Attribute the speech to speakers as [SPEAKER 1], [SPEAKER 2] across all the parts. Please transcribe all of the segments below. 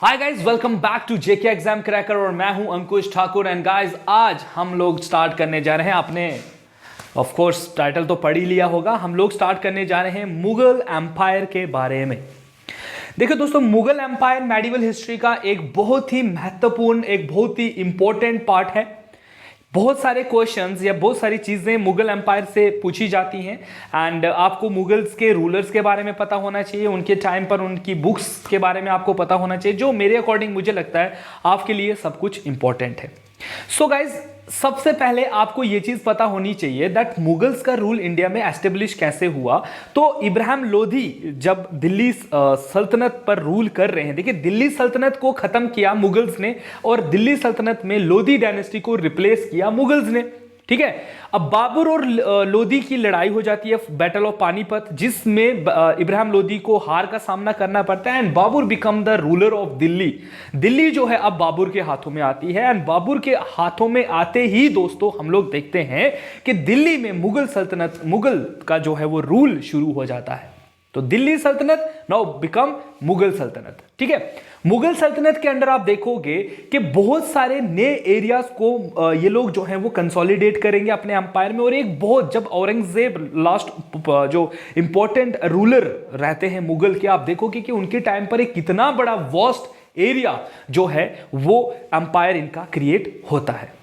[SPEAKER 1] Hi guys, welcome back to JK exam cracker और मैं हूं अंकुश ठाकुर। एंड गाइस, आज हम लोग स्टार्ट करने जा रहे हैं। आपने ऑफ कोर्स टाइटल तो पढ़ ही लिया होगा। हम लोग स्टार्ट करने जा रहे हैं मुगल एम्पायर के बारे में। देखो दोस्तों, मुगल एम्पायर मेडिवल हिस्ट्री का एक बहुत ही महत्वपूर्ण, एक बहुत ही इंपॉर्टेंट पार्ट है। बहुत सारे क्वेश्चंस या बहुत सारी चीजें मुगल एम्पायर से पूछी जाती हैं। एंड आपको मुगल्स के रूलर्स के बारे में पता होना चाहिए, उनके टाइम पर उनकी बुक्स के बारे में आपको पता होना चाहिए, जो मेरे अकॉर्डिंग मुझे लगता है आपके लिए सब कुछ इंपॉर्टेंट है। सो गाइज, सबसे पहले आपको यह चीज पता होनी चाहिए दैट मुगल्स का रूल इंडिया में एस्टेब्लिश कैसे हुआ। तो इब्राहिम लोधी जब दिल्ली सल्तनत पर रूल कर रहे हैं, देखिए दिल्ली सल्तनत को खत्म किया मुगल्स ने और दिल्ली सल्तनत में लोधी डायनेस्टी को रिप्लेस किया मुगल्स ने। ठीक है, अब बाबर और लोधी की लड़ाई हो जाती है, बैटल ऑफ पानीपत, जिसमें इब्राहिम लोधी को हार का सामना करना पड़ता है and Babar become the ruler of Delhi. Delhi जो है अब बाबर के हाथों में आती है एंड बाबर के हाथों में आते ही दोस्तों हम लोग देखते हैं कि दिल्ली में मुगल का जो है वो रूल शुरू हो जाता है। तो दिल्ली सल्तनत नाउ बिकम मुगल सल्तनत। ठीक है, मुगल सल्तनत के अंडर आप देखोगे कि बहुत सारे नए एरियाज को ये लोग जो हैं वो कंसोलिडेट करेंगे अपने एम्पायर में। और एक बहुत, जब औरंगजेब लास्ट जो इंपॉर्टेंट रूलर रहते हैं मुगल के, आप देखोगे कि उनके टाइम पर एक कितना बड़ा वास्ट एरिया जो है वो एम्पायर इनका क्रिएट होता है।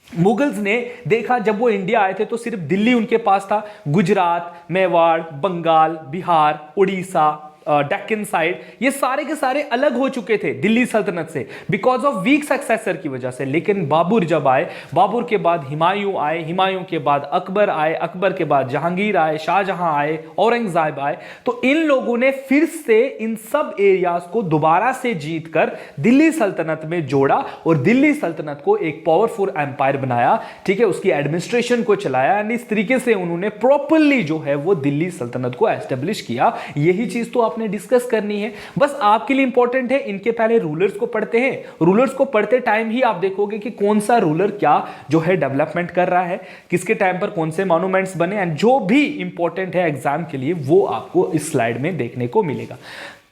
[SPEAKER 1] मुगल्स ने देखा जब वो इंडिया आए थे तो सिर्फ दिल्ली उनके पास था। गुजरात, मेवाड़, बंगाल, बिहार, उड़ीसा, डेक्कन साइड, ये सारे के सारे अलग हो चुके थे दिल्ली सल्तनत से बिकॉज ऑफ वीक सक्सेसर की वजह से। लेकिन बाबर जब आए, बाबर के बाद हुमायूं आए, हुमायूं के बाद अकबर आए, अकबर के बाद जहांगीर आए, शाहजहां आए, औरंगजेब आए, तो इन लोगों ने फिर से इन सब एरियाज को दोबारा से जीतकर दिल्ली सल्तनत में जोड़ा और दिल्ली सल्तनत को एक पावरफुल एम्पायर बनाया। ठीक है, उसकी एडमिनिस्ट्रेशन को चलाया एंड इस तरीके से उन्होंने प्रॉपरली जो है वो दिल्ली सल्तनत को एस्टेब्लिश किया। यही चीज तो आपने डिस्कस करनी है। बस आपके लिए इंपॉर्टेंट है, इनके पहले रूलर्स को पढ़ते हैं। रूलर्स को पढ़ते टाइम ही आप देखोगे कि कौन सा रूलर क्या जो है डेवलपमेंट कर रहा है, किसके टाइम पर कौन से मॉन्यूमेंट्स बने, एंड जो भी इंपॉर्टेंट है एग्जाम के लिए वो आपको इस स्लाइड में देखने को मिलेगा।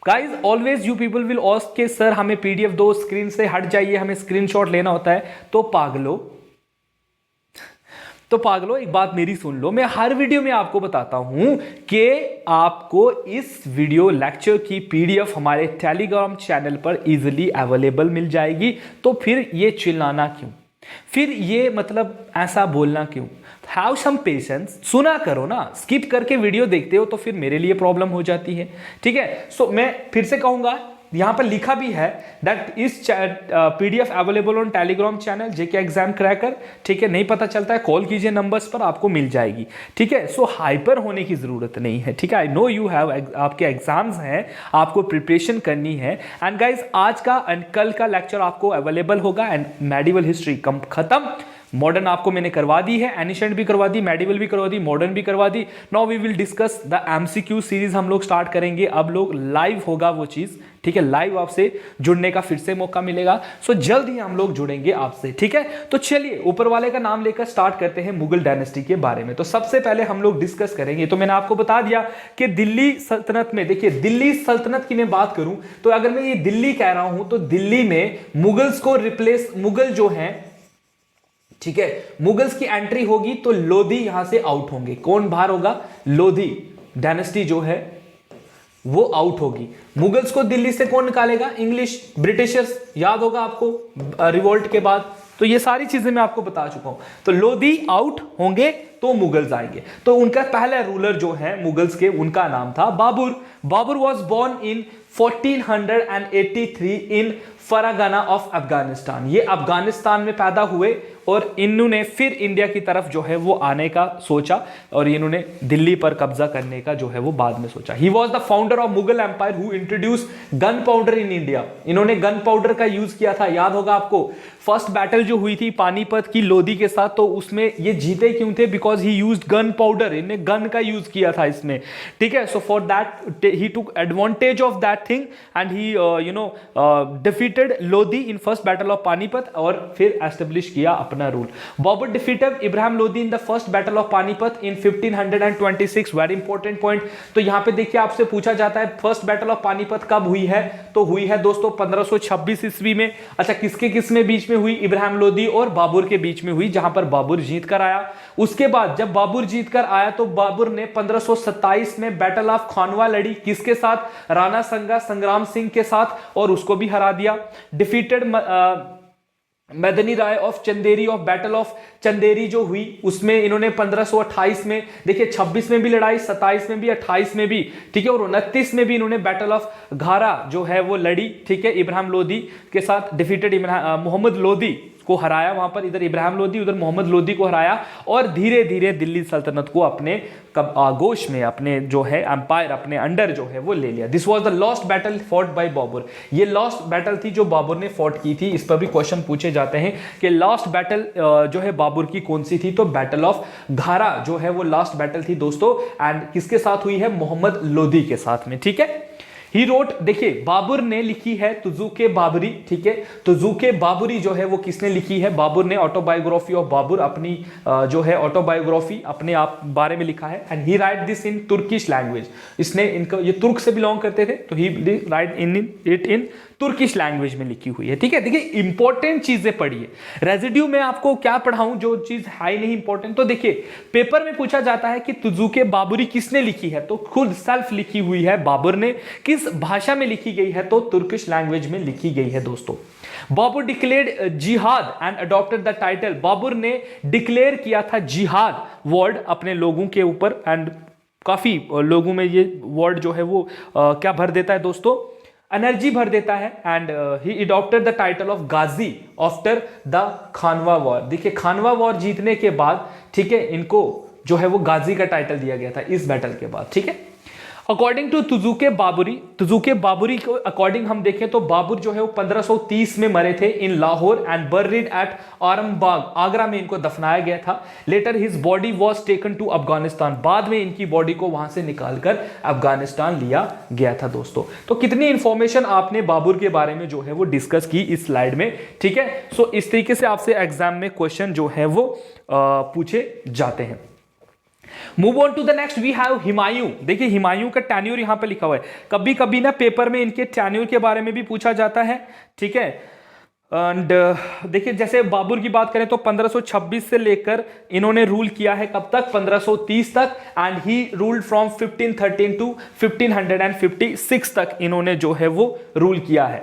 [SPEAKER 1] Guys, always you people will ask के सर हमें पीडीएफ दो, स्क्रीन से हट जाइए, हमें स्क्रीनशॉट लेना होता है। तो पागलो एक बात मेरी सुन लो, मैं हर वीडियो में आपको बताता हूं कि आपको इस वीडियो लेक्चर की पीडीएफ हमारे टेलीग्राम चैनल पर इजीली अवेलेबल मिल जाएगी। तो फिर ये चिल्लाना क्यों, फिर ये मतलब ऐसा बोलना क्यों? हैव सम पेशेंस, सुना करो ना। स्किप करके वीडियो देखते हो तो फिर मेरे लिए प्रॉब्लम हो जाती है। ठीक है, सो मैं फिर से कहूंगा, यहां पर लिखा भी है दैट इस PDF available on Telegram channel JK exam cracker. ठीक है, नहीं पता चलता है कॉल कीजिए नंबर्स पर, आपको मिल जाएगी। ठीक है, सो हाइपर होने की जरूरत नहीं है। ठीक है, आई नो यू हैव, आपके एग्जाम्स हैं, आपको प्रिपरेशन करनी है। एंड गाइज, आज का एंड कल का लेक्चर आपको अवेलेबल होगा एंड मेडिवल हिस्ट्री कम खत्म। मॉडर्न आपको मैंने करवा दी है, एनिशेंट भी करवा दी, मेडिवल भी करवा दी, मॉडर्न भी करवा दी। Now we will discuss the MCQ series हम लोग स्टार्ट करेंगे। अब लोग लाइव होगा वो चीज। ठीक है, लाइव आपसे जुड़ने का फिर से मौका मिलेगा। सो जल्द ही हम लोग जुड़ेंगे आपसे। ठीक है, तो चलिए ऊपर वाले का नाम लेकर स्टार्ट करते हैं मुगल डायनेस्टी के बारे में। तो सबसे पहले हम लोग डिस्कस करेंगे, तो मैंने आपको बता दिया कि दिल्ली सल्तनत में, देखिए दिल्ली सल्तनत की मैं बात करूं तो अगर मैं ये दिल्ली कह रहा हूं तो दिल्ली में मुगल्स को रिप्लेस, मुगल जो है, ठीक है, मुगल्स की एंट्री होगी तो लोधी यहां से आउट होंगे। कौन बाहर होगा? लोधी डायनेस्टी जो है वो आउट होगी। मुगल्स को दिल्ली से कौन निकालेगा? इंग्लिश, ब्रिटिशर्स, याद होगा आपको रिवोल्ट के बाद। तो ये सारी चीजें मैं आपको बता चुका हूं। तो लोधी आउट होंगे तो मुगल्स आएंगे। तो उनका पहला रूलर जो है मुगल्स के, उनका नाम था Babur. Babur was born in 1483 in Fergana of Afghanistan. ये अफगानिस्तान में पैदा हुए और इन्होंने फिर इंडिया की तरफ जो है वो आने का सोचा और इन्होंने दिल्ली पर कब्जा करने का जो है वो बाद में सोचा। He was the founder of Mughal empire who introduce gun powder in India. इन्होंने गन पाउडर का यूज किया था, याद होगा आपको। फर्स्ट बैटल जो हुई थी पानीपत की लोधी के साथ, तो उसमें ये जीते क्यों थे? Because he used gun powder, इन्हें गन का यूज किया था इसमें। ठीक है, so for that he took advantage of that thing and he defeat defeated Lodhi in first battle of Panipat और फिर एस्टेब्लिश किया अपना rule. Babar defeated Ibrahim Lodhi in the first battle of Panipat in 1526, very important point. तो यहां पे देखिए आपसे पूछा जाता है फर्स्ट बैटल ऑफ पानीपत कब हुई है, तो हुई है दोस्तों 1526 ईस्वी में। अच्छा, किसके किसमें बीच में हुई? इब्राहिम लोधी और बाबर के बीच में हुई, जहां पर बाबर जीत कर आया। उसके बाद जब बाबर जीत कर आया तो बाबर ने 1527 में बैटल ऑफ खानवा लड़ी, किसके साथ? राणा संगा संग्राम सिंह के साथ, और उसको भी हरा दिया। Defeated Medini Rai of Chanderi of battle of Chanderi जो हुई उसमें इन्होंने 1528 में, देखिए 26 में भी लड़ाई, 27 में भी, 28 में भी, ठीक है, और 29 में भी इन्होंने बैटल ऑफ घारा जो है वो लड़ी, ठीक है, इब्राहिम लोधी के साथ। डिफीटेड मोहम्मद लोधी को हराया वहां पर, इधर इब्राहिम लोधी उधर मोहम्मद लोधी को हराया, और धीरे धीरे दिल्ली सल्तनत को अपने आगोश में, अपने जो है एम्पायर अपने अंडर जो है वो ले लिया। This was the last battle fought by Babar. ये लास्ट बैटल थी जो बाबर ने फॉट की थी। इस पर भी क्वेश्चन पूछे जाते हैं कि लास्ट बैटल जो है बाबर की कौन सी थी, तो बैटल ऑफ घारा जो है वो लास्ट बैटल थी दोस्तों, एंड किसके साथ हुई है? मोहम्मद लोधी के साथ में, ठीक है। ही रोट, देखिए बाबर ने लिखी है तुजुके बाबरी, ठीक है, तुजुके बाबरी जो है वो किसने लिखी है? बाबर ने ऑटोबायोग्राफी ऑफ बाबर, अपनी जो है ऑटोबायोग्राफी अपने आप बारे में लिखा है, and he write this in Turkish language. इसने इनको, ये तुर्क से बिलोंग करते थे, तो he write it in Turkish language में लिखी हुई है, ठीक है। देखिए इंपॉर्टेंट चीजें पढ़िए, रेजिड्यू में आपको क्या पढ़ाऊं जो चीज है ही नहीं इंपॉर्टेंट। तो देखिए पेपर में पूछा जाता है कि तुजुके बाबरी किसने लिखी है, तो खुद सेल्फ लिखी हुई है बाबर ने। किस भाषा में लिखी गई है, तो तुर्किश लैंग्वेज में लिखी गई है दोस्तों। Babar declared jihad and adopted the title. Babar ने डिक्लेयर किया था जिहाद वर्ड अपने लोगों के ऊपर, एंड काफी लोगों में ये वर्ड जो है वो क्या भर देता है दोस्तों? एनर्जी भर देता है। And he adopted the title of Ghazi after the Khanwa war. देखिए खानवा वॉर जीतने के बाद, ठीक है, इनको जो है वो गाजी का टाइटल दिया गया था इस बैटल के बाद, ठीक है। अकॉर्डिंग टू तुजुके बाबरी को अकॉर्डिंग हम देखें तो बाबर जो है वो 1530 में मरे थे in Lahore and buried at Arambagh, Agra में इनको दफनाया गया था। Later his body was taken to Afghanistan, बाद में इनकी बॉडी को वहां से निकालकर अफगानिस्तान लिया गया था दोस्तों। तो कितनी इंफॉर्मेशन आपने बाबर के बारे में जो है वो डिस्कस की इस स्लाइड में, ठीक है। सो इस तरीके से आपसे एग्जाम में क्वेश्चन जो है वो पूछे जाते हैं। Move on to the next, we have Humayun. देखिए हुमायूं का टेन्योर यहां पे लिखा हुआ है। कभी कभी ना पेपर में इनके टेन्योर के बारे में भी पूछा जाता है, ठीक है। एंड देखिए जैसे बाबर की बात करें तो 1526 से लेकर इन्होंने रूल किया है कब तक? 1530 तक, and he ruled from 1513 to 1556 तक इन्होंने जो है वो रूल किया है।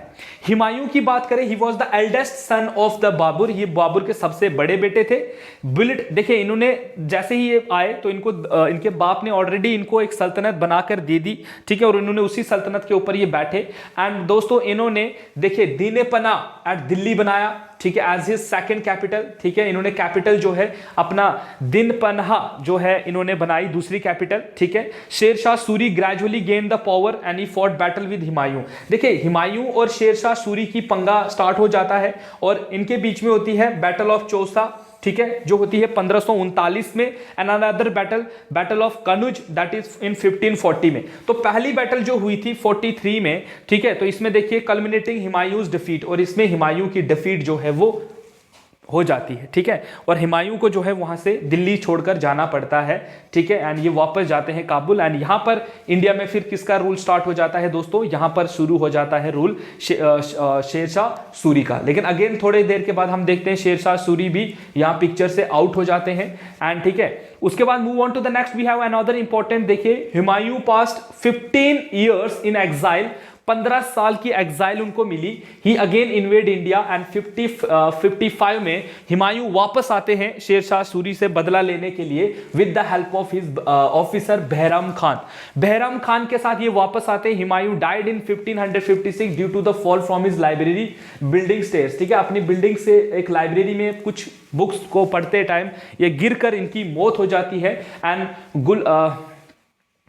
[SPEAKER 1] हुमायूं की बात करें, he was the eldest son of the Babur, ये बाबर के सबसे बड़े बेटे थे। बिल्ड, देखिए इन्होंने जैसे ही ये आए तो इनको इनके बाप ने ऑलरेडी इनको एक सल्तनत बनाकर दे दी, ठीक है, और इन्होंने उसी सल्तनत के ऊपर ये बैठे। एंड दोस्तों इन्होंने देखिए दीने पना एट दिल्ली बनाया, ठीक है, एज हिज सेकंड कैपिटल, ठीक है। इन्होंने कैपिटल जो है अपना दिन पन्हा जो है इन्होंने बनाई दूसरी कैपिटल, ठीक है। Sher Shah Suri gradually gain the power and he fought battle with Humayun. देखिए हुमायूं और शेरशाह सूरी की पंगा स्टार्ट हो जाता है और इनके बीच में होती है बैटल ऑफ चौसा, ठीक है, जो होती है 1539 में। And another battle of Kannauj that is in 1540 में। तो पहली बैटल जो हुई थी 43 में, ठीक है, तो इसमें देखिए कल्मिनेटिंग हुमायूंस डिफीट, और इसमें हुमायूं की डिफीट जो है वो हो जाती है, ठीक है, और हुमायूं को जो है वहां से दिल्ली छोड़कर जाना पड़ता है, ठीक है, एंड ये वापस जाते हैं काबुल। एंड यहां पर इंडिया में फिर किसका रूल स्टार्ट हो जाता है दोस्तों? यहां पर शुरू हो जाता है रूल शेरशाह सूरी का। लेकिन अगेन थोड़ी देर के बाद हम देखते हैं शेरशाह सूरी भी यहां पिक्चर से आउट हो जाते हैं, एंड ठीक है, उसके बाद move on to the next, we have another important, देखिए Humayun past 15 years in exile, 15 साल की एग्जाइल उनको मिली। He again invade India and 55 में हुमायूं वापस आते हैं शेरशाह सूरी से बदला लेने के लिए with the help of his officer Bahram Khan. Bahram Khan के साथ ये वापस आते हैं। Humayun died in 1556 due to the fall from his library building stairs, ठीक है, अपनी बिल्डिंग से एक लाइब्रेरी में कुछ बुक्स को पढ़ते टाइम ये गिरकर इनकी मौत हो जाती है। एंड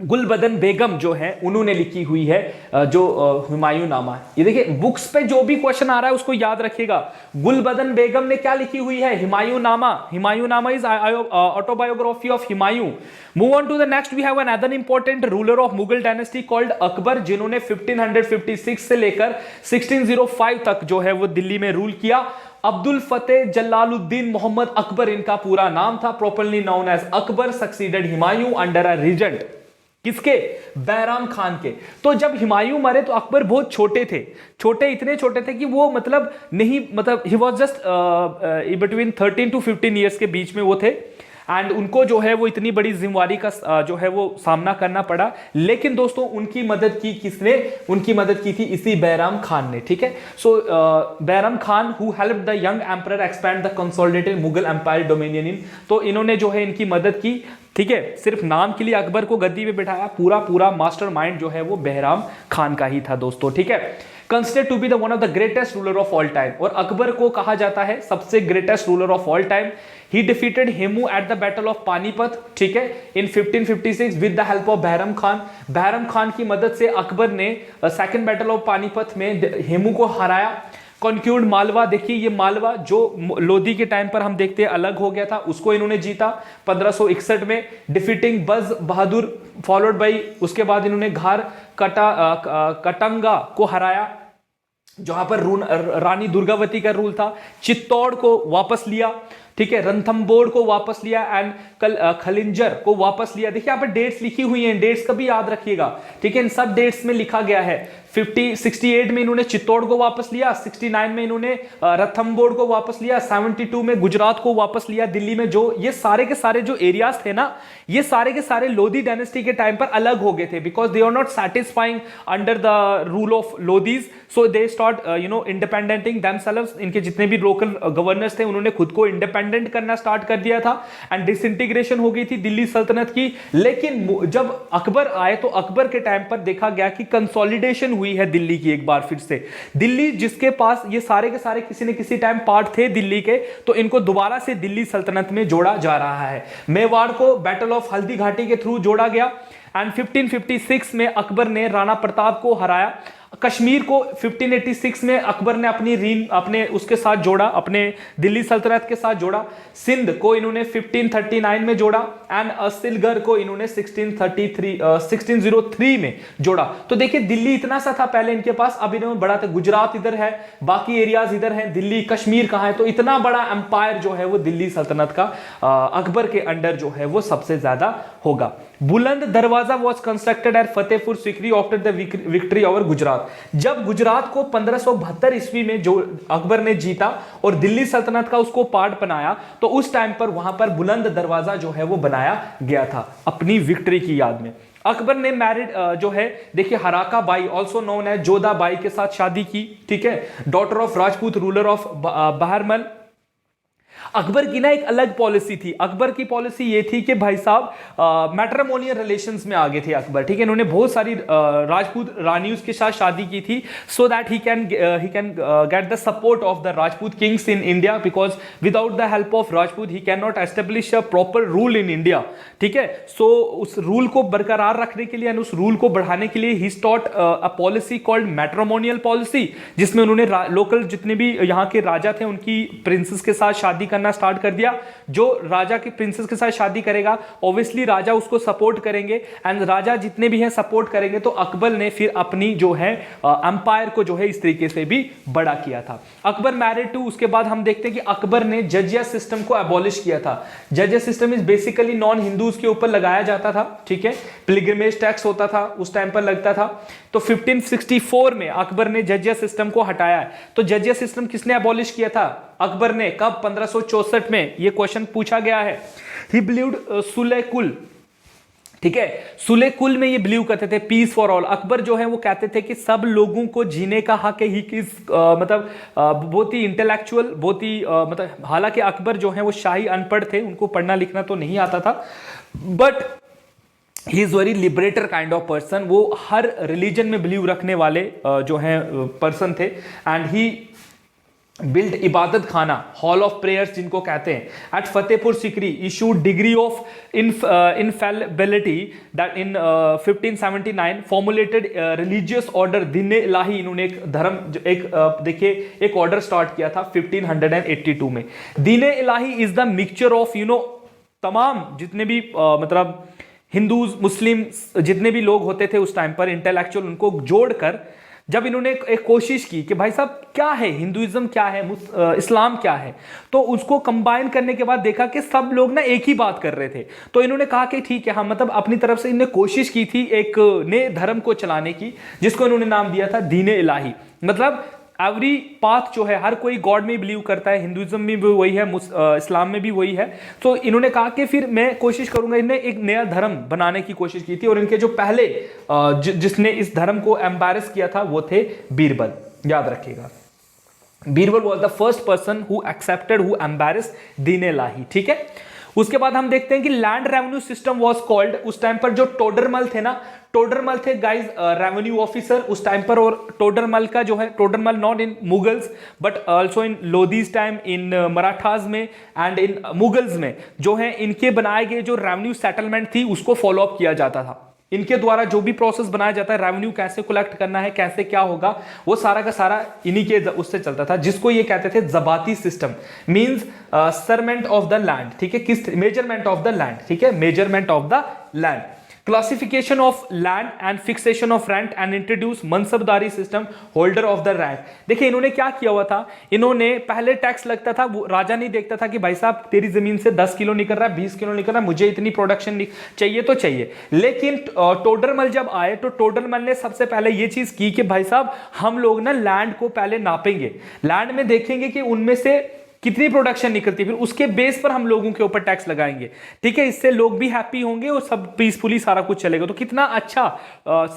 [SPEAKER 1] गुलबदन बेगम जो है उन्होंने लिखी हुई है जो हुमायूं नामा है। ये देखिए बुक्स पे जो भी क्वेश्चन आ रहा है उसको याद रखिएगा। गुलबदन बेगम ने क्या लिखी हुई है? Humayun Nama. Humayun Nama is autobiography of Humayun. Move on to the next, we have another important ruler of Mughal dynasty called Akbar, जिन्होंने 1556 से लेकर 1605 तक जो है वो दिल्ली में रूल किया। अब्दुल फतेह जलालुद्दीन मोहम्मद अकबर इनका पूरा नाम था, properly known as Akbar, succeeded Humayun under a regent. किसके? बैराम खान के। तो जब हुमायूं मरे तो अकबर बहुत छोटे थे, इतने छोटे थे कि वो मतलब नहीं, मतलब he was just between 13 to 15 years के बीच में वो थे। एंड उनको जो है वो इतनी बड़ी जिम्मेवारी का जो है वो सामना करना पड़ा। लेकिन दोस्तों उनकी मदद की किसने? उनकी मदद की थी इसी बैराम खान ने। ठीक है, so Bairam Khan who helped the young emperor expand the consolidated Mughal empire dominion in. तो इन्होंने जो है इनकी मदद की। ठीक है, सिर्फ नाम के लिए अकबर को गद्दी पे बिठाया, पूरा मास्टरमाइंड जो है वो बैराम खान का ही था दोस्तों। ठीक है, considered to be the one of the greatest ruler of all time, और अकबर को कहा जाता है सबसे greatest ruler of all time. He defeated Hemu at the battle of Panipat, ठीक है, in 1556 with the help of Bairam Khan. Bairam Khan की मदद से अकबर ने सेकंड बैटल ऑफ पानीपत में हेमू को हराया। कॉन्क्यूर्ड मालवा, देखिए ये मालवा जो लोधी के टाइम पर हम देखते हैं अलग हो गया था, उसको इन्होंने जीता 1561 में, डिफीटिंग बज बहादुर, फॉलोड बाई उसके बाद इन्होंने घार कटंगा को हराया जहां पर रानी दुर्गावती का रूल था। चित्तौड़ को वापस लिया, ठीक है, रणथंबोर को वापस लिया एंड खलिंजर को वापस लिया। देखिए यहाँ पर डेट्स लिखी हुई हैं, डेट्स कभी याद रखिएगा। ठीक है, इन सब डेट्स में लिखा गया है। 68 में इन्होंने चित्तौड़ को वापस लिया, 69 में इन्होंने रणथंबोर को वापस लिया, 72 में गुजरात को वापस लिया। दिल्ली में जो ये सारे के सारे जो एरियाज थे ना, ये सारे के सारे लोधी डायनेस्टी के टाइम पर अलग हो गए थे, because they are not satisfying under the rule of Lodis, so they start independenting themselves. इनके जितने भी लोकल गवर्नर्स थे उन्होंने खुद को इंडिपेंडेंट करना स्टार्ट कर दिया था एंड डिसइंटीग्रेशन हो गई थी दिल्ली सल्तनत की। लेकिन जब अकबर आए तो अकबर के टाइम पर देखा गया कि कंसोलिडेशन हुई है दिल्ली की एक बार फिर से। दिल्ली जिसके पास ये सारे के सारे किसी न किसी टाइम पार्ट थे दिल्ली के, तो इनको दोबारा से दिल्ली सल्तनत में जोड़ा जा रहा है। मेवाड़ को बैटल ऑफ हल्दी घाटी के थ्रू जोड़ा गया एंड 1556 में अकबर ने राणा प्रताप को हराया। कश्मीर को 1586 में अकबर ने अपने उसके साथ जोड़ा, अपने दिल्ली सल्तनत के साथ जोड़ा। सिंध को इन्होंने 1539 में जोड़ा एंड असलगढ़ को इन्होंने 1603 में जोड़ा। तो देखिए दिल्ली इतना सा था पहले इनके पास, अब इन्होंने बढ़ाते, गुजरात इधर है, बाकी एरियाज इधर हैं, दिल्ली कश्मीर कहां है, तो इतना बड़ा एम्पायर जो है वो दिल्ली सल्तनत का अकबर के अंडर जो है वो सबसे ज्यादा होगा। बुलंद दरवाजा was constructed at Fatehpur Sikri after the victory over Gujarat. जब गुजरात को 1572 ईस्वी में जो अकबर ने जीता और दिल्ली सल्तनत का उसको पार्ट बनाया, तो उस टाइम पर वहां पर बुलंद दरवाजा जो है वो बनाया गया था अपनी विक्ट्री की याद में। अकबर ने मैरिड जो है देखिए हराका बाई ऑल्सो नोन है जोधा बाई के साथ शादी की। ठीक है, daughter of Rajput ruler of Bharmal. Akbar की ना एक अलग पॉलिसी थी। अकबर की पॉलिसी ये थी कि भाई साहब मैट्रिमोनियल रिलेशंस में आगे थे अकबर। ठीक है, इन्होंने बहुत सारी राजपूत रानियों के साथ शादी की थी so that he can get the support of the Rajput kings in India, because without the help of Rajput he can not establish a proper rule in India. ठीक है, सो उस रूल को बरकरार रखने के लिए एंड उस रूल को बढ़ाने के लिए he start a policy called matrimonial policy, जिसमें उन्होंने लोकल जितने भी यहाँ के राजा थे उनकी प्रिंसेस के साथ शादी करना स्टार्ट कर दिया। जो राजा की प्रिंसेस के साथ शादी करेगा ऑब्वियसली राजा उसको सपोर्ट करेंगे एंड राजा जितने भी हैं सपोर्ट करेंगे, तो अकबर ने फिर अपनी जो है एम्पायर को जो है इस तरीके से भी बड़ा किया था। अकबर मैरिड टू, उसके बाद हम देखते हैं कि अकबर ने जजिया सिस्टम को एबॉलिश किया था। Jizya system is basically non Hindus के ऊपर लगाया जाता था। ठीक है, पिलग्रिमेज टैक्स होता था उस टाइम पर लगता था। तो 1564 में अकबर ने जजिया सिस्टम को हटाया है। तो जजिया सिस्टम किसने एबॉलिश किया था? अकबर ने। कब? 1564 में। यह क्वेश्चन पूछा गया है। ही बिलीव्ड सुले कुल। ठीक है, सुले कुल में ये बिलीव करते थे पीस फॉर ऑल। अकबर जो है वो कहते थे कि सब लोगों को जीने का हक है। ही किस मतलब बहुत ही इंटेलेक्चुअल, बहुत ही मतलब, हालांकि अकबर जो है वो शाही अनपढ़ थे, उनको पढ़ना लिखना तो नहीं आता था, but he is very liberator kind of person. वो हर रिलीजन में बिलीव रखने वाले जो है पर्सन थे एंड ही बिल्ड इबादत खाना, हॉल ऑफ प्रेयर्स जिनको कहते हैं at Fatehpur Sikri, issued degree of infallibility that in 1579, formulated religious order Din Ilahi, इन्होंने एक धर्म देखिए एक ऑर्डर स्टार्ट किया था 1582 में। दीन इलाही इज द मिक्सचर ऑफ तमाम जितने भी मतलब हिंदूज मुस्लिम जितने भी लोग होते थे उस टाइम पर इंटेलेक्चुअल, उनको जोड़कर जब इन्होंने एक कोशिश की कि भाई साहब क्या है हिंदुइज्म, क्या है इस्लाम क्या है, तो उसको कंबाइन करने के बाद देखा कि सब लोग ना एक ही बात कर रहे थे। तो इन्होंने कहा कि ठीक है, हम मतलब अपनी तरफ से इन्होंने कोशिश की थी एक नए धर्म को चलाने की, जिसको इन्होंने नाम दिया था दीन इलाही। मतलब एवरी पाथ जो है, हर कोई गॉड में बिलीव करता है, हिंदुइज्म में भी वही है, इस्लाम में भी वही है। तो इन्होंने कहा कि फिर मैं कोशिश करूंगा, इन्हें एक नया धर्म बनाने की कोशिश की थी। और इनके जो पहले जिसने इस धर्म को एम्बैरस किया था वो थे बीरबल, याद रखिएगा। Birbal was the first person who accepted, who embarrass दीन इलाही, ठीक है। उसके बाद हम देखते हैं कि land revenue system was called, उस टाइम पर जो टोडरमल थे ना, टोडरमल थे गाइस रेवेन्यू ऑफिसर उस टाइम पर। और टोडरमल का जो है, Todarmal not in Mughals but also in Lodis time, in Marathas में एंड इन मुगल्स में जो है इनके बनाए गए जो रेवेन्यू सेटलमेंट थी उसको फॉलो अप किया जाता था। इनके द्वारा जो भी प्रोसेस बनाया जाता है, रेवेन्यू कैसे कलेक्ट करना है, कैसे क्या होगा, वो सारा का सारा इन्हीं के उससे चलता था, जिसको ये कहते थे zabti system, means measurement of the land, ठीक है, किस मेजरमेंट ऑफ द लैंड, ठीक है, measurement of the land, classification of land and fixation of rent and introduce mansabdari system, holder of the rank. देखिए इन्होंने क्या किया हुआ था, इन्होंने पहले टैक्स लगता था, वो राजा नहीं देखता था कि भाई साहब तेरी जमीन से 10 किलो निकल रहा है, 20 किलो निकल रहा है, मुझे इतनी प्रोडक्शन चाहिए तो चाहिए। लेकिन टोडरमल जब आए तो टोडरमल ने सबसे पहले ये चीज की कि भाई साहब हम लोग ना लैंड को पहले नापेंगे, लैंड में देखेंगे कि उनमें से कितनी प्रोडक्शन निकलती है, फिर उसके बेस पर हम लोगों के ऊपर टैक्स लगाएंगे, ठीक है। इससे लोग भी हैप्पी होंगे और सब पीसफुली सारा कुछ चलेगा। तो कितना अच्छा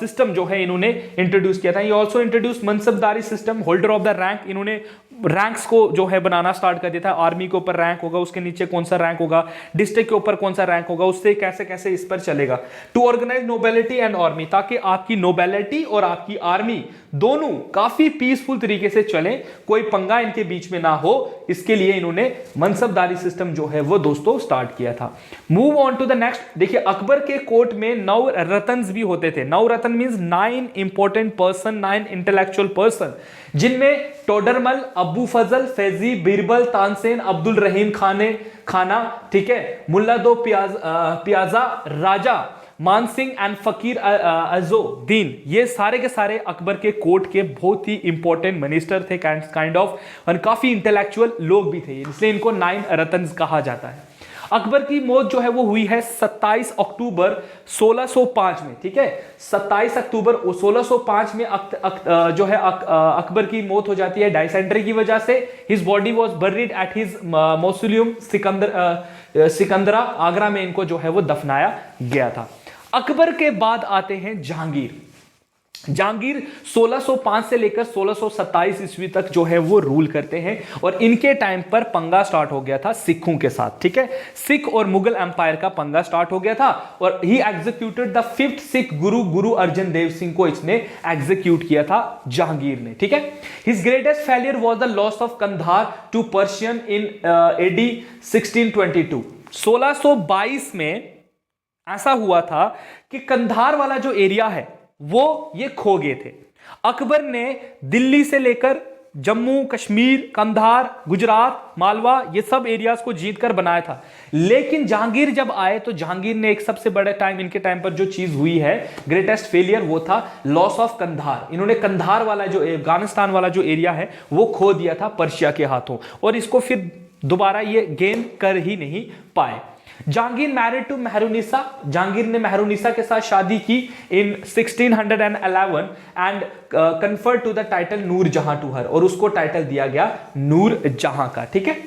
[SPEAKER 1] सिस्टम जो है इन्होंने इंट्रोड्यूस किया था। ये also introduce mansabdari system, holder of the rank, इन्होंने रैंक्स को जो है बनाना स्टार्ट कर दिया था। आर्मी के ऊपर रैंक होगा, उसके नीचे कौन सा रैंक होगा, डिस्ट्रिक्ट के ऊपर कौन सा रैंक होगा, उससे कैसे कैसे इस पर चलेगा। To organise nobility and army, ताकि आपकी नोबेलिटी और आपकी आर्मी दोनों काफी पीसफुल तरीके से चले, कोई पंगा इनके बीच में ना हो, इसके लिए इन्होंने मनसबदारी सिस्टम जो है वो दोस्तों स्टार्ट किया था। Move on to the next. देखिए अकबर के कोर्ट में 9 रतन भी होते थे। 9 ratan means 9 important person, 9 intellectual person, जिनमें टोडरमल, अबू फजल, फैजी, बीरबल, तानसेन, अब्दुल रहीम खाना, ठीक है, मुल्ला दो पियाजा, राजा मान सिंह एंड फकीर अज़ुद्दीन, ये सारे के सारे अकबर के कोर्ट के बहुत ही इंपॉर्टेंट मिनिस्टर थे, काइंड ऑफ, और काफी इंटेलेक्चुअल लोग भी थे, इसलिए इनको 9 रतन कहा जाता है। अकबर की मौत जो है वो हुई है 27 अक्टूबर 1605 में, ठीक है। 27 अक्टूबर 1605 में जो है अकबर की मौत हो जाती है डायसेंट्री की वजह से। His body was buried at his mausoleum Sikandra, Agra में इनको जो है वो दफनाया गया था। अकबर के बाद आते हैं जहांगीर। जहांगीर 1605 से लेकर 1627 ईस्वी तक जो है वो रूल करते हैं, और इनके टाइम पर पंगा स्टार्ट हो गया था सिखों के साथ, ठीक है। सिख और मुगल एम्पायर का पंगा स्टार्ट हो गया था, और ही executed the 5th Sikh Guru Arjan Dev Singh को इसने एग्जीक्यूट किया था जहांगीर ने, ठीक है। His greatest failure was the loss of Kandahar to Persian in AD 1622। 1622 में ऐसा हुआ था कि कंधार वाला जो एरिया है वो ये खो गए थे। अकबर ने दिल्ली से लेकर जम्मू कश्मीर, कंधार, गुजरात, मालवा, ये सब एरियाज को जीतकर बनाया था। लेकिन जहांगीर जब आए तो जहांगीर ने एक सबसे बड़े टाइम, इनके टाइम पर जो चीज हुई है ग्रेटेस्ट फेलियर, वो था लॉस ऑफ कंधार। इन्होंने कंधार वाला जो अफगानिस्तान वाला जो एरिया है वो खो दिया था पर्शिया के हाथों, और इसको फिर दोबारा ये गेन कर ही नहीं पाए। जहांगीर मैरिड टू मेहरुनिसा, जहांगीर ने मेहरुनिसा के साथ शादी की in 1611 and conferred to the title Nur Jahan to हर, और उसको टाइटल दिया गया नूर जहां का, ठीक है।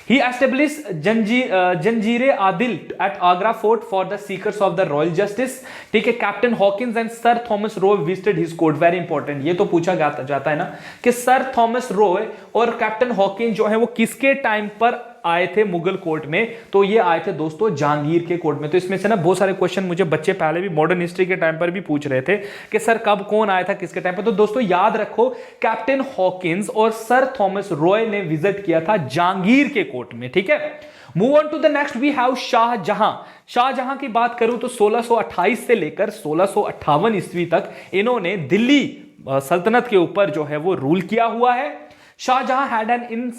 [SPEAKER 1] He established Zanjire Adil at Agra fort for the seekers of the royal justice, ठीक है। Captain Hawkins and sir Thomas Roe visited his court, very important, ये तो पूछा जाता है ना कि सर थॉमस रॉय और कैप्टन हॉकिंस जो है वो किसके टाइम पर आए थे मुगल कोर्ट में? तो ये आए थे दोस्तों जहांगीर के कोर्ट में। तो इसमें से ना बहुत सारे क्वेश्चन मुझे बच्चे पहले भी मॉडर्न हिस्ट्री के टाइम पर भी पूछ रहे थे कि सर कब कौन आया था किसके टाइम पर। तो दोस्तों याद रखो, कैप्टन हॉकिंस और सर थॉमस रॉय ने विजिट किया था जहांगीर के कोर्ट में, ठीक है। Move on to the next, we have Shah Jahan. Shah Jahan की बात करूं तो 1628 से लेकर 1658 ईस्वी तक इन्होंने दिल्ली सल्तनत के ऊपर जो है वो रूल किया हुआ है। Shah Jahan had an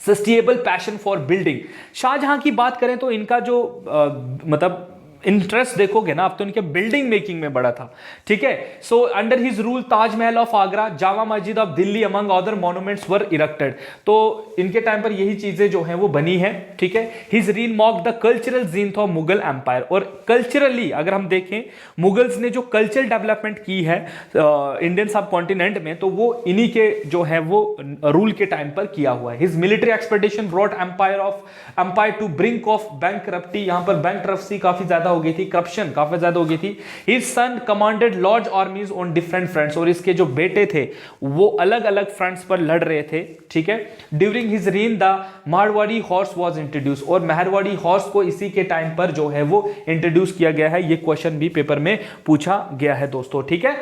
[SPEAKER 1] sustainable passion for building. Shah Jahan की बात करें तो इनका जो मतलब इंटरेस्ट देखोगे ना आप तो इनके बिल्डिंग मेकिंग में बड़ा था, ठीक है। So under his rule Taj Mahal of Agra, Jama Masjid of Delhi among other monuments were erected. तो इनके टाइम पर यही चीजें जो हैं वो बनी है, ठीक है। His reign marked the cultural zenith of Mughal empire. और कल्चरली अगर हम देखें मुगल्स ने जो कल्चरल डेवलपमेंट की है इंडियन सब कॉन्टिनेंट में, तो वो इन्हीं के जो है वो रूल के टाइम पर किया हुआ है। His military expedition brought empire to brink of bankruptcy. यहां पर बैंकरप्सी काफी ज्यादा हो गई थी, करप्शन काफी ज्यादा हो गई थी। His son commanded large आर्मीज on different fronts. और इसके जो बेटे थे वो अलग अलग फ्रंट्स पर लड़ रहे थे, ठीक है। During his reign the Marwari horse was introduce. और मारवाड़ी हॉर्स को इसी के टाइम पर जो है वो इंट्रोड्यूस किया गया है। ये क्वेश्चन भी पेपर में पूछा गया है दोस्तों, ठीक है।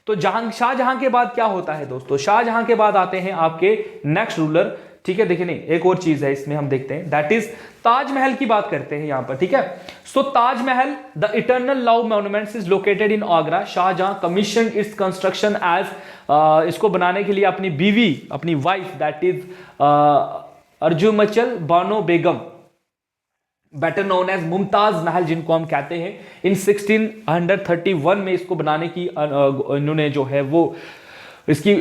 [SPEAKER 1] तो शाहजहां के बाद क्या होता है दोस्तों? शाहजहां के बाद आते हैं आपके नेक्स्ट रूलर, ठीक है। देखिए नहीं, एक और चीज है इसमें हम देखते हैं, दैट इज ताजमहल की बात करते हैं यहां पर, ठीक है। So Taj Mahal the eternal love monuments is located in Agra. Shah Jahan commission its construction as इसको बनाने के लिए अपनी बीवी, अपनी wife that is Arjumand Bano Begum, better known as Mumtaz Mahal जिनको हम कहते हैं, इन 1631 में इसको बनाने की इन्होंने जो है वो इसकी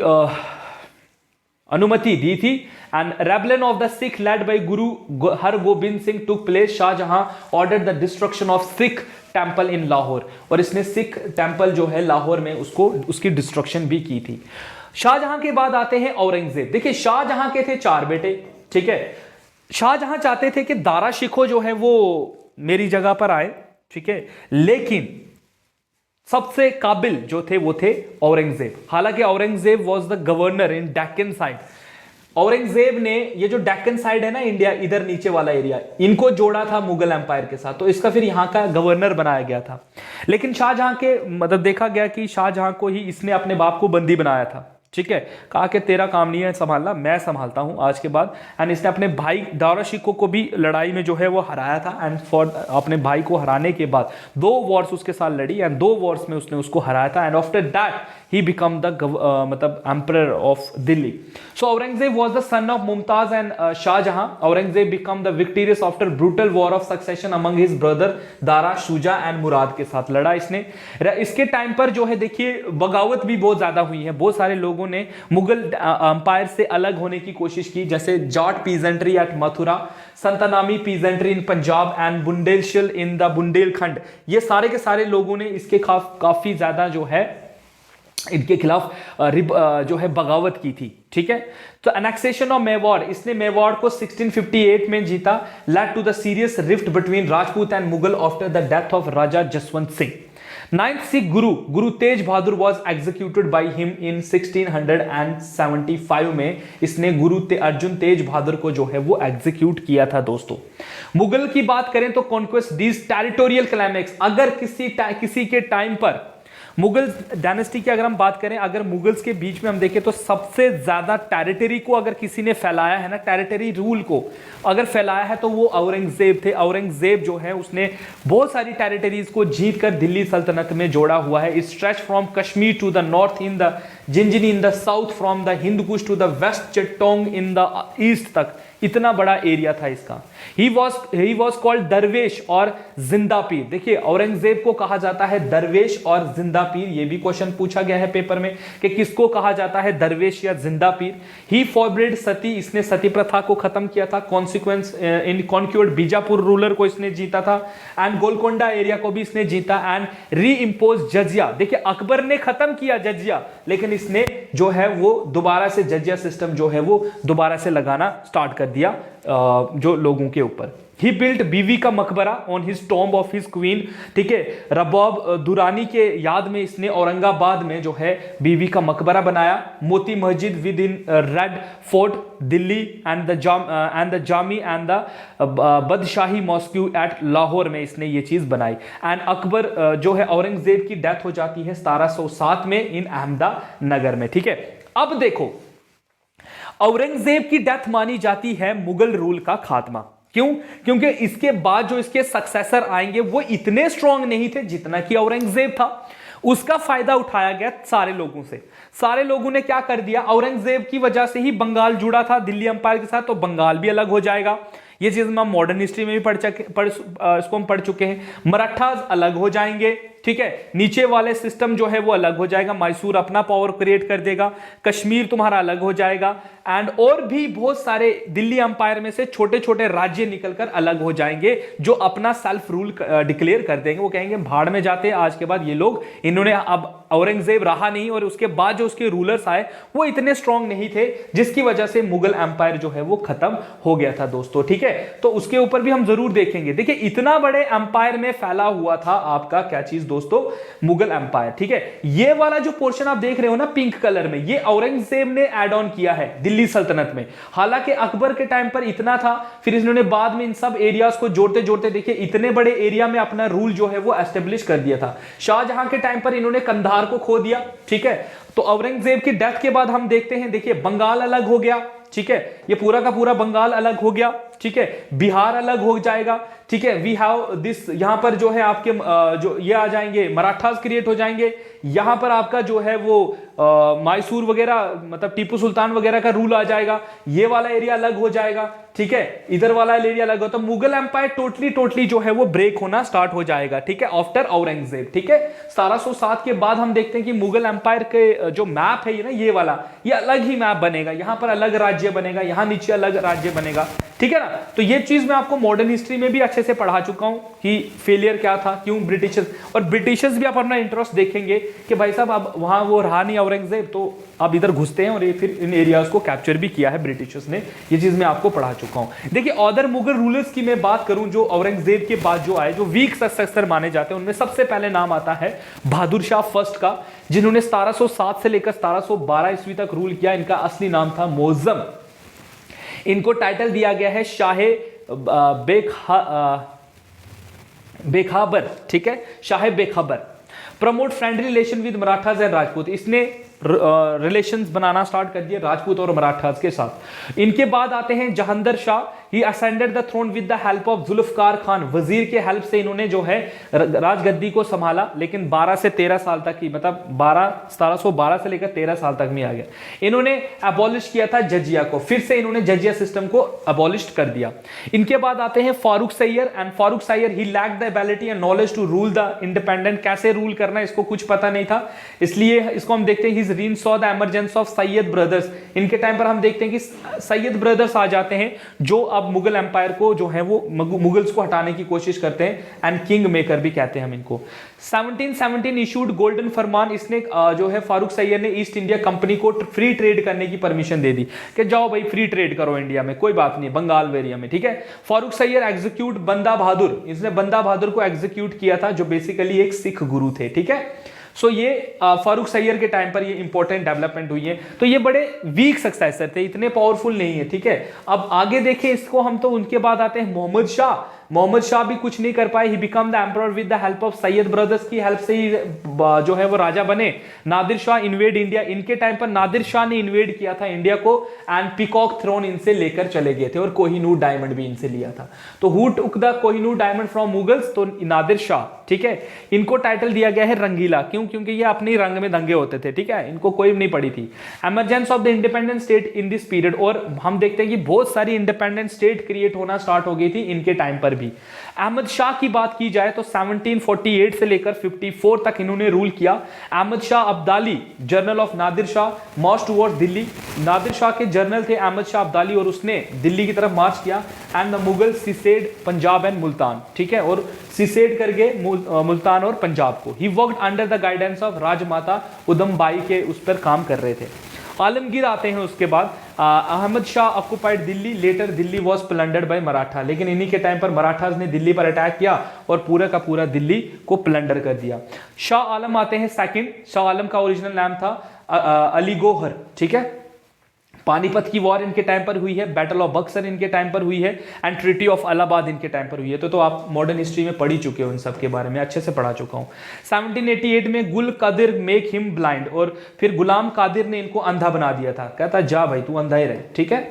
[SPEAKER 1] अनुमति दी थी। And rebellion of the Sikh led by Guru Hargobind Singh took place. Shah Jahan ordered the destruction of Sikh temple in Lahore. और इसने सिख टेंपल जो है लाहौर में उसकी डिस्ट्रक्शन भी की थी। शाहजहां के बाद आते हैं औरंगजेब। देखिए शाहजहां के थे 4 बेटे, ठीक है। शाहजहां चाहते थे कि दारा शिकोह जो है वो मेरी जगह पर आए, ठीक है, लेकिन सबसे काबिल जो थे वो थे औरंगजेब। हालांकि Aurangzeb was the governor in Deccan side. Aurangzeb ने ये जो डेक्कन साइड है ना इंडिया, इधर नीचे वाला एरिया, इनको जोड़ा था मुगल एम्पायर के साथ, तो इसका फिर यहां का गवर्नर बनाया गया था। लेकिन शाहजहां के मतलब देखा गया कि शाहजहां को ही इसने अपने बाप को बंदी बनाया था, ठीक है। कहा कि तेरा काम नहीं है संभालना, मैं संभालता हूं आज के बाद। एंड इसने अपने भाई दारा शिकोह को भी लड़ाई में जो है वो हराया था। एंड फॉर अपने भाई को हराने के बाद 2 वॉर्स उसके साथ लड़ी एंड 2 वॉर्स में उसने उसको हराया था। And after that he become the मतलब emperor of Delhi. So Aurangzeb was the son of Mumtaz and Shah Jahan. Aurangzeb become the victorious after brutal war of succession among his brother Dara, Shuja and Murad के साथ लड़ा इसने। इसके टाइम पर जो है देखिए बगावत भी बहुत ज्यादा हुई है। बहुत सारे लोगों ने मुगल अंपायर से अलग होने की कोशिश की, जैसे Jat peasantry at Mathura, Satnami peasantry in Punjab and Bundelas in the Bundelkhand. ये सारे के सारे लोगों ने इसके काफी ज्यादा जो है इनके खिलाफ जो है बगावत की थी, ठीक है। तो एनेक्सेशन ऑफ मेवाड़, इसने मेवाड़ को 1658 में जीता। Led to the serious rift between Rajput and Mughal after the death of Raja Jaswant Singh. 9th Sikh Guru Tegh Bahadur was executed by him in 1675 में इसने गुरु अर्जुन तेज बहादुर को जो है वो एग्जीक्यूट किया था दोस्तों। मुगल की बात करें तो कॉन्क्वेस्ट दीज टेरिटोरियल क्लाइमैक्स, अगर किसी के टाइम पर मुगल डायनेस्टी की अगर हम बात करें, अगर मुगल्स के बीच में हम देखें तो सबसे ज्यादा टेरिटरी को अगर किसी ने फैलाया है ना, टेरिटरी रूल को अगर फैलाया है तो वो औरंगजेब थे। औरंगजेब जो है उसने बहुत सारी टेरिटरीज को जीत कर दिल्ली सल्तनत में जोड़ा हुआ है। It stretch from Kashmir to the north in the Jinji in the south, from the Hindu Kush to the west Chittagong in the east तक, इतना बड़ा एरिया था इसका। ही वॉज कॉल्ड दरवेश और जिंदा पीर। देखिए औरंगजेब को कहा जाता है दरवेश और जिंदा पीर, ये भी क्वेश्चन पूछा गया है पेपर में कि किसको कहा जाता है दरवेश या जिंदा पीर। ही फॉरबिड सती, इसने सती प्रथा को खत्म किया था। कॉन्सिक्वेंस इन कॉन्क्यूर्ड बीजापुर रूलर को इसने जीता था एंड गोलकोंडा एरिया को भी इसने जीता एंड री इम्पोज जजिया। देखिए अकबर ने खत्म किया जजिया, लेकिन इसने जो है वो दोबारा से जजिया सिस्टम जो है वो दोबारा से लगाना स्टार्ट कर दिया जो लोगों के ऊपर। ही बिल्ट बीवी का मकबरा on his tomb of his queen, ठीक है। रबाब दुरानी के याद में इसने औरंगाबाद में जो है बीवी का मकबरा बनाया। Moti Masjid within Red Fort Delhi and the Jami and the Badshahi mosque at Lahore में इसने ये चीज बनाई। एंड अकबर जो है औरंगजेब की डेथ हो जाती है 1707 में इन अहमदानगर में, ठीक है। अब देखो, औरंगजेब की डेथ मानी जाती है मुगल रूल का खात्मा। क्यों? क्योंकि इसके बाद जो इसके सक्सेसर आएंगे वो इतने स्ट्रांग नहीं थे जितना कि औरंगजेब था। उसका फायदा उठाया गया सारे लोगों से। सारे लोगों ने क्या कर दिया, औरंगजेब की वजह से ही बंगाल जुड़ा था दिल्ली अंपायर के साथ, तो बंगाल भी अलग हो जाएगा। ये चीज हम मॉडर्न हिस्ट्री में भी इसको हम पढ़ चुके हैं। मराठास अलग हो जाएंगे, ठीक है। नीचे वाले सिस्टम जो है वो अलग हो जाएगा, मैसूर अपना पावर क्रिएट कर देगा, कश्मीर तुम्हारा अलग हो जाएगा, एंड और भी बहुत सारे दिल्ली अंपायर में से छोटे छोटे राज्य निकलकर अलग हो जाएंगे जो अपना सेल्फ रूल डिक्लेयर कर देंगे। वो कहेंगे भाड़ में जाते हैं आज के बाद ये लोग, इन्होंने अब औरंगजेब रहा नहीं, और उसके बाद जो उसके रूलर्स आए वो इतने स्ट्रांग नहीं थे, जिसकी वजह से मुगल एम्पायर जो है वो खत्म हो गया था दोस्तों, ठीक है। तो उसके ऊपर भी हम जरूर देखेंगे। देखिए, इतना बड़े एम्पायर में फैला हुआ था आपका क्या चीज दोस्तों, मुगल एम्पायर, ठीक है। ये वाला जो पोर्शन आप देख रहे हो ना पिंक कलर में, ये औरंगजेब ने ऐड ऑन किया है दिल्ली सल्तनत में। हालांकि अकबर के टाइम पर इतना था, फिर इन्होंने बाद में इन सब एरियाज को जोड़ते जोड़ते देखिए इतने बड़े एरिया में अपना रूल जो है वो एस्टेब्लिश कर दिया था। शाहजहां के टाइम पर इन्होंने कंधार को खो दिया, ठीक है। तो औरंगजेब की डेथ के बाद हम देखते हैं, देखिए बंगाल अलग हो गया, ठीक है। ये पूरा का पूरा बंगाल अलग हो गया, ठीक है। बिहार अलग हो जाएगा, ठीक है। वी हैव दिस, यहां पर जो है आपके जो ये आ जाएंगे मराठास क्रिएट हो जाएंगे। यहां पर आपका जो है वो मैसूर वगैरह मतलब टीपू सुल्तान वगैरह का रूल आ जाएगा। ये वाला एरिया अलग हो जाएगा, ठीक है। इधर वाला एरिया अलग हो, तो मुगल एम्पायर टोटली जो है वो ब्रेक होना स्टार्ट हो जाएगा, ठीक है, आफ्टर औरंगजेब, ठीक है। 1707 के बाद हम देखते हैं कि मुगल एम्पायर के जो मैप है ये ना, ये वाला, ये अलग ही मैप बनेगा। यहां पर अलग राज्य बनेगा, यहां नीचे अलग राज्य बनेगा, ठीक है ना। तो ये चीज मैं आपको मॉडर्न हिस्ट्री में भी अच्छे से पढ़ा चुका हूं कि फेलियर क्या था, क्यों ब्रिटिशर्स, और ब्रिटिशर्स भी आप अपना इंटरेस्ट देखेंगे कि भाई साहब अब वहां वो रहा नहीं औरंगजेब, तो अब इधर घुसते हैं, और ये फिर इन एरियाज को कैप्चर भी किया है ब्रिटिशर्स ने। ये चीज मैं आपको पढ़ा चुका हूं। देखिए, अदर मुगल रूलर्स की मैं बात करूं जो औरंगजेब के बाद जो आए, जो वीक सक्सेसर माने जाते हैं, उनमें सबसे पहले नाम आता है बहादुर शाह फर्स्ट का, जिन्होंने 1707 से लेकर 1712 ईस्वी तक रूल किया। इनका असली नाम था मोअज्जम। इनको टाइटल दिया गया है शाहे बेखाबर, ठीक है, शाहे बेखबर। Promote friendly relation with Marathas and Rajput, इसने रिलेशंस बनाना स्टार्ट कर दिए राजपूत और मराठास के साथ। इनके बाद आते हैं Jahangir Shah. He ascended the throne with the help of Zulfikar Khan, वजीर के हेल्प से इन्होंने जो है राजगद्दी को संभाला, लेकिन 12 से 13 साल तक ही, मतलब 1712 से लेकर 13 साल तक में आ गया। इन्होंने अबॉलिश किया था जजिया को, फिर से इन्होंने जजिया सिस्टम को अबॉलिश कर दिया। इनके बाद आते हैं Farrukh Siyar, and Farrukh Siyar he lack the ability and knowledge to rule the independent. कैसे रूल करना इसको कुछ पता नहीं था, इसलिए इसको हम देखते हैं reign saw the emergence of Sayyid brothers. इनके टाइम पर हम देखते हैं कि सैयद ब्रदर्स आ जाते हैं, जो अब मुगल एम्पायर को जो है वो मुगल्स को हटाने की कोशिश करते हैं, एंड किंग मेकर भी कहते हैं हम इनको। 1717 इशूड गोल्डन फरमान, इसने जो है फारूक सैयद ने ईस्ट इंडिया कंपनी को फ्री ट्रेड करने की परमिशन दे दी कि जाओ भाई फ्री ट्रेड करो इंडिया में, कोई बात नहीं, बंगाल एरिया में, ठीक है। फारूक सैयद एग्जीक्यूट बंदा बहादुर, इसने बंदा बहादुर को एग्जीक्यूट किया था, जो बेसिकली एक सिख गुरु थे, ठीक है। सो ये फारूक सैयर के टाइम पर ये इंपॉर्टेंट डेवलपमेंट हुई है। तो ये बड़े वीक सक्सेसर थे, इतने पावरफुल नहीं है, ठीक है। अब आगे देखें इसको हम, तो उनके बाद आते हैं मोहम्मद शाह। मोहम्मद शाह भी कुछ नहीं कर पाए। ही become the emperor with the help of Sayyid brothers की हेल्प से ही जो है वो राजा बने। नादिर शाह इन्वेड इंडिया, इनके टाइम पर नादिर शाह ने इन्वेड किया था इंडिया को, एंड पीकॉक थ्रोन इनसे लेकर चले गए थे, और कोहिनूर डायमंड भी इनसे लिया था। तो who took the Kohinoor diamond from Mughals, तो नादिर शाह, ठीक है। इनको टाइटल दिया गया है रंगीला, क्यों? क्योंकि ये अपने रंग में दंगे होते थे, ठीक है, इनको कोई नहीं पड़ी थी। Emergence of the independent state in this period, और हम देखते हैं कि बहुत सारी इंडिपेंडेंट स्टेट क्रिएट होना स्टार्ट हो गई थी इनके टाइम पर भी। अहमद शाह की बात की जाए तो 1748 से लेकर 54 तक इन्होंने रूल किया। Ahmad Shah Abdali, general of Nadir Shah, march towards Delhi. Nadir Shah के जर्नल थे अहमद शाह अब्दाली, और उसने दिल्ली की तरफ मार्च किया। And the Mughal seized Punjab and Multan, ठीक है, और सीसेड कर गए मुल्तान और पंजाब को। He worked under the guidance of Rajmata Udham Bai के, उस पर काम कर रहे थे। आलमगीर आते हैं उसके बाद। Ahmad Shah occupied Delhi, later Delhi was plundered by Maratha, लेकिन इन्हीं के टाइम पर मराठास ने दिल्ली पर अटैक किया और पूरा का पूरा दिल्ली को प्लंडर कर दिया। शाह आलम आते हैं सेकंड। शाह आलम का ओरिजिनल नाम था अली गोहर, ठीक है। पानीपत की वॉर इनके टाइम पर हुई है, बैटल ऑफ बक्सर इनके टाइम पर हुई है, एंड ट्रीटी ऑफ इलाहाबाद इनके टाइम पर हुई है। तो आप मॉडर्न हिस्ट्री में पढ़ ही चुके हो, इन सब के बारे में अच्छे से पढ़ा चुका हूं। 1788 में गुल कादिर मेक हिम ब्लाइंड, और फिर गुलाम कादिर ने इनको अंधा बना दिया था, कहता जा भाई तू अंधा ही रहे, ठीक है।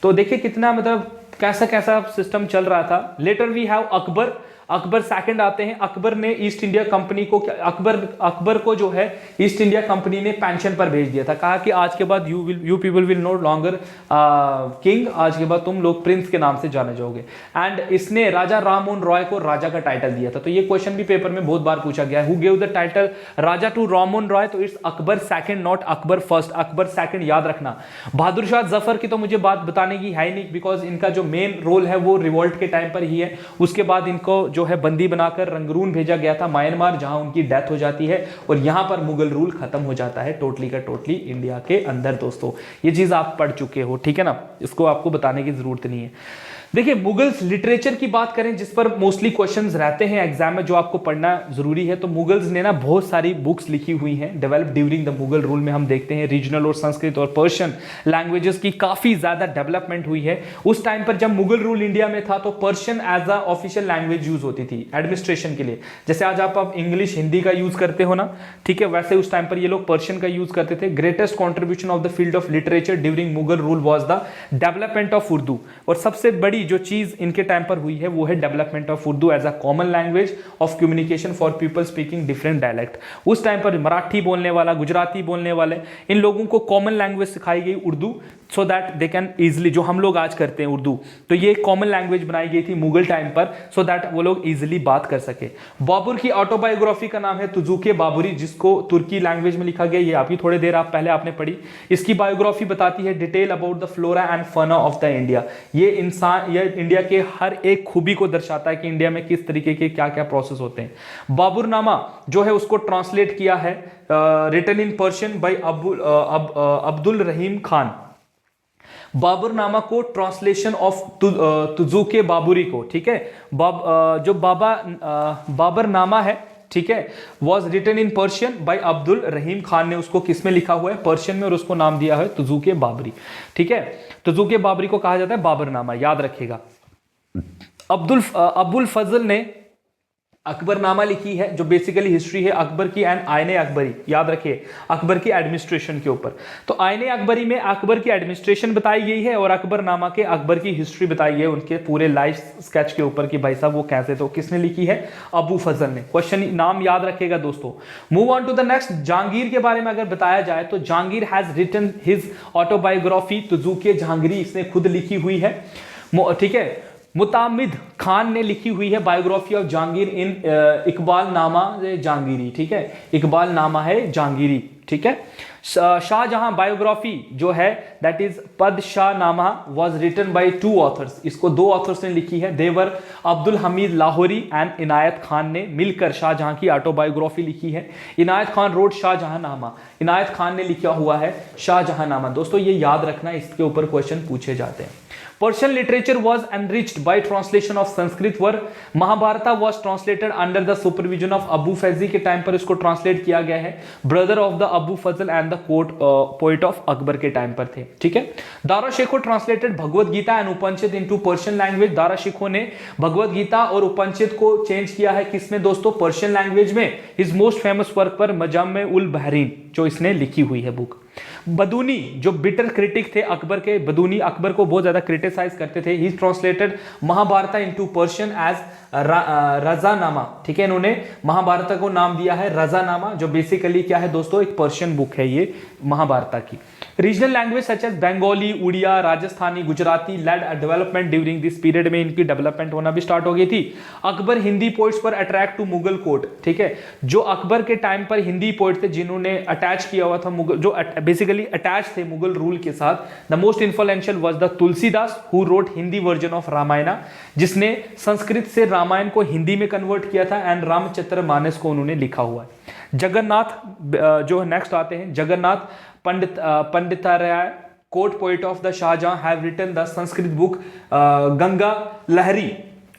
[SPEAKER 1] तो देखिए कितना मतलब कैसा कैसा सिस्टम चल रहा था। Later we have Akbar. Akbar second आते हैं। अकबर ने ईस्ट इंडिया कंपनी को, अकबर को जो है ईस्ट इंडिया कंपनी ने पेंशन पर भेज दिया था, कहा कि आज के बाद you people will no longer king, आज के बाद तुम लोग प्रिंस के नाम से जाने जाओगे। एंड इसने राजा राममोहन रॉय को राजा का टाइटल दिया था। तो ये क्वेश्चन भी पेपर में बहुत बार पूछा गया है, who give the title Raja to Rammohan Roy, तो it's Akbar second, not Akbar first, Akbar second याद रखना। बहादुर शाह जफर की तो मुझे बात बताने की है ही नहीं, बिकॉज इनका जो मेन रोल है वो रिवोल्ट के टाइम पर ही है। उसके बाद इनको जो है बंदी बनाकर रंगरून भेजा गया था म्यांमार, जहां उनकी डेथ हो जाती है और यहां पर मुगल रूल खत्म हो जाता है टोटली का टोटली इंडिया के अंदर। दोस्तों ये चीज आप पढ़ चुके हो, ठीक है ना, इसको आपको बताने की जरूरत नहीं है। देखिए मुगल्स लिटरेचर की बात करें, जिस पर मोस्टली क्वेश्चंस रहते हैं एग्जाम में, जो आपको पढ़ना जरूरी है, तो मुगल्स ने ना बहुत सारी बुक्स लिखी हुई हैं develop during the Mughal rule में। हम देखते हैं रीजनल और संस्कृत और पर्शियन लैंग्वेजेस की काफी ज्यादा डेवलपमेंट हुई है। उस टाइम पर जब मुगल रूल इंडिया में था तो Persian as a official language use होती थी एडमिनिस्ट्रेशन के लिए। जैसे आज आप इंग्लिश हिंदी का यूज करते हो ना, ठीक है, वैसे उस टाइम पर ये लोग पर्शियन का यूज करते थे। Greatest contribution of the field of literature during Mughal rule was the development of Urdu, और सबसे बड़ी जो चीज इनके टाइम पर हुई है वो है development of Urdu as a common language of communication for people speaking different dialect. उस टाइम पर मराठी बोलने वाला, गुजराती बोलने वाले, इन लोगों को कॉमन लैंग्वेज सिखाई गई Urdu, so that they can easily, जो हम लोग आज करते हैं उर्दू, तो ये कॉमन लैंग्वेज बनाई गई थी मुगल टाइम पर, सो दैट वो लोग इजिली बात कर सके। बाबर की ऑटोबायोग्राफी का नाम है तुजुके बाबरी, जिसको तुर्की लैंग्वेज में लिखा गया, ये आपकी थोड़ी देर आप पहले आपने पढ़ी। इसकी बायोग्राफी बताती है detail about the flora and fauna of the India. ये इंडिया के हर एक खूबी को दर्शाता है कि इंडिया में किस तरीके के क्या क्या प्रोसेस होते हैं। बाबरनामा जो है उसको ट्रांसलेट किया है written in Persian by Abdul Rahim Khan. Baburnama को ट्रांसलेशन ऑफ तुजुके बाबरी को, ठीक है, जो बाबरनामा है, ठीक है, was written in Persian by Abdul Rahim Khan ने उसको किस में लिखा हुआ है, पर्शियन में, और उसको नाम दिया है तुजुके बाबरी, ठीक है। तुजुके बाबरी को कहा जाता है बाबरनामा, याद रखिएगा। अबुल फजल ने अकबरनामा लिखी है, जो बेसिकली हिस्ट्री है अकबर की एंड आयने अकबरी, याद रखिए, अकबर की एडमिनिस्ट्रेशन के ऊपर। तो आयने अकबरी में अकबर की एडमिनिस्ट्रेशन बताई गई है और अकबरनामा के अकबर की हिस्ट्री बताई है, उनके पूरे लाइफ स्केच के ऊपर कि भाई साहब वो कैसे, तो किसने लिखी है, अबू फजल ने। क्वेश्चन नाम याद रखिएगा दोस्तों। Move on to the next. Jahangir के बारे में अगर बताया जाए तो Jahangir has written his autobiography Tuzuke Jahangiri, इसने खुद लिखी हुई है, ठीक है। मुतामिद खान ने लिखी हुई है बायोग्राफी ऑफ जहांगीर इन इकबाल नामा जहांगीरी, ठीक है, इकबाल नामा है जहांगीरी, ठीक है। शाहजहां बायोग्राफी जो है दैट इज पदशाह नामा वॉज रिटन बाय 2 ऑथर्स, इसको 2 ऑथर्स ने लिखी है, देवर अब्दुल हमीद लाहौरी एंड इनायत खान ने मिलकर शाहजहां की ऑटोबायोग्राफी लिखी है। इनायत खान रोड शाहजहां नामा, इनायत खान ने लिखा हुआ है शाहजहां नामा। दोस्तों ये याद रखना, इसके ऊपर क्वेश्चन पूछे जाते हैं। Persian literature was enriched by translation of Sanskrit work. Mahabharata was translated under the supervision of Abu Faizi के टाइम पर इसको ट्रांसलेट किया गया है, brother of the Abu Fazl and the poet of Akbar के टाइम पर थे, ठीक है। Dara Shikoh translated Bhagavad Gita and Upanishad into Persian language. Dara Shikoh ने भगवत गीता और उपनिषद को चेंज किया है किसमें दोस्तों, पर्शियन लैंग्वेज में। हिज मोस्ट फेमस वर्क पर मजाम उल बहरीन जो इसने लिखी हुई है बुक। बदूनी जो बिटर क्रिटिक थे अकबर के, बदूनी अकबर को बहुत ज्यादा क्रिटिसाइज करते थे। He translated Mahabharata into Persian as Razmnama, ठीक है, इन्होंने महाभारता को नाम दिया है रजानामा, जो बेसिकली क्या है दोस्तों, एक पर्शियन बुक है ये महाभारता की। Regional language such as Bengali, Oriya, Rajasthani, Gujarati led development during this period में इनकी डेवलपमेंट होना भी स्टार्ट हो गई थी। अकबर हिंदी पोइट्स पर अट्रैक्ट टू मुगल कोर्ट, ठीक है, जो अकबर के टाइम पर हिंदी पोइट थे जिन्होंने अटैच किया हुआ था मुगल, जो बेसिकली अटैच थे मुगल रूल के साथ। The most influential was the Tulsidas who wrote Hindi version of Ramayana, जिसने संस्कृत से रामायण को हिंदी में कन्वर्ट किया था, एंड रामचरितमानस को उन्होंने लिखा हुआ है। जगन्नाथ जो नेक्स्ट आते हैं, Jagannath Panditharaya, court poet of the Shahjahan, have written the Sanskrit book Ganga Lahari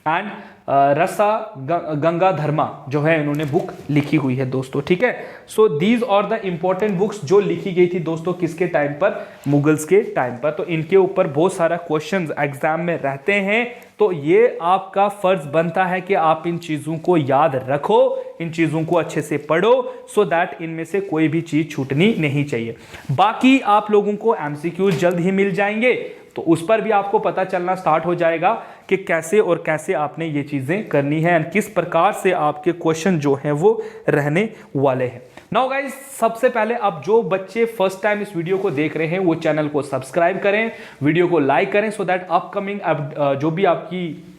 [SPEAKER 1] and रसा गंगा धर्मा जो है इन्होंने बुक लिखी हुई है दोस्तों, ठीक है। So these are the important books जो लिखी गई थी दोस्तों किसके टाइम पर, मुगल्स के टाइम पर। तो इनके ऊपर बहुत सारा क्वेश्चंस एग्जाम में रहते हैं, तो ये आपका फर्ज बनता है कि आप इन चीजों को याद रखो, इन चीजों को अच्छे से पढ़ो, सो दैट इनमें से कोई भी चीज छूटनी नहीं चाहिए। बाकी आप लोगों को एमसीक्यूज जल्द ही मिल जाएंगे, तो उस पर भी आपको पता चलना स्टार्ट हो जाएगा कि कैसे और कैसे आपने ये चीजें करनी है एंड किस प्रकार से आपके क्वेश्चन जो हैं वो रहने वाले हैं। नाउ गाइस, सबसे पहले आप जो बच्चे फर्स्ट टाइम इस वीडियो को देख रहे हैं वो चैनल को सब्सक्राइब करें, वीडियो को लाइक करें, सो दैट अपकमिंग जो भी आपकी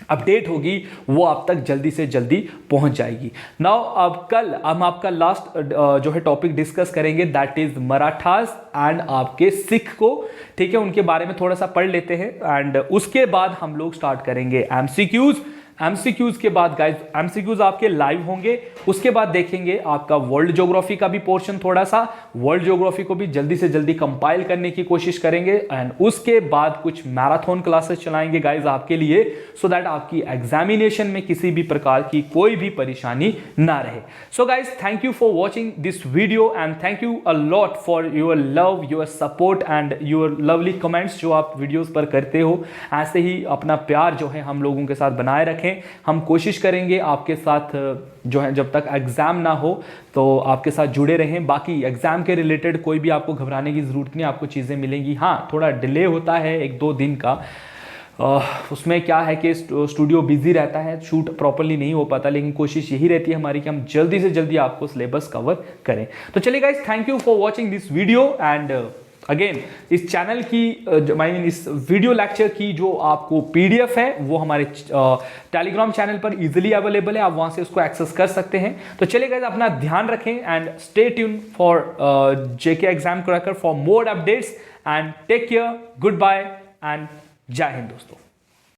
[SPEAKER 1] अपडेट होगी वो आप तक जल्दी से जल्दी पहुंच जाएगी। नाउ अब कल हम आपका लास्ट जो है टॉपिक डिस्कस करेंगे, दैट इज मराठास एंड आपके सिख को, ठीक है, उनके बारे में थोड़ा सा पढ़ लेते हैं एंड उसके बाद हम लोग स्टार्ट करेंगे एमसीक्यूज। एमसीक्यूज के बाद गाइस, एमसीक्यूज आपके लाइव होंगे, उसके बाद देखेंगे आपका वर्ल्ड ज्योग्राफी का भी पोर्शन, थोड़ा सा वर्ल्ड ज्योग्राफी को भी जल्दी से जल्दी कंपाइल करने की कोशिश करेंगे एंड उसके बाद कुछ मैराथन क्लासेस चलाएंगे गाइस आपके लिए, सो दैट आपकी एग्जामिनेशन में किसी भी प्रकार की कोई भी परेशानी ना रहे। So guys, thank you for watching this video and thank you a lot for your love, your support and your lovely comments जो आप वीडियोज पर करते हो। ऐसे ही अपना प्यार जो है हम लोगों के साथ बनाए रखें। हम कोशिश करेंगे आपके साथ जो है जब तक एग्जाम ना हो तो आपके साथ जुड़े रहें। बाकी एग्जाम के रिलेटेड कोई भी आपको घबराने की जरूरत नहीं, आपको चीज़ें मिलेंगी। हाँ, थोड़ा डिले होता है 1-2 दिन का, उसमें क्या है कि स्टूडियो बिजी रहता है, शूट प्रॉपर्ली नहीं हो पाता, लेकिन कोशिश यही रहती है हमारी कि हम जल्दी से जल्दी आपको सिलेबस कवर करें। तो चलिए guys, thank you for watching this video and again इस चैनल की इस वीडियो लेक्चर की जो आपको पीडीएफ है वो हमारे टेलीग्राम चैनल पर इजीली अवेलेबल है, आप वहां से उसको एक्सेस कर सकते हैं। तो चलिए गाइस, अपना ध्यान रखें and stay tune for JK exam cracker for more updates and take care, good bye and Jai Hind दोस्तों।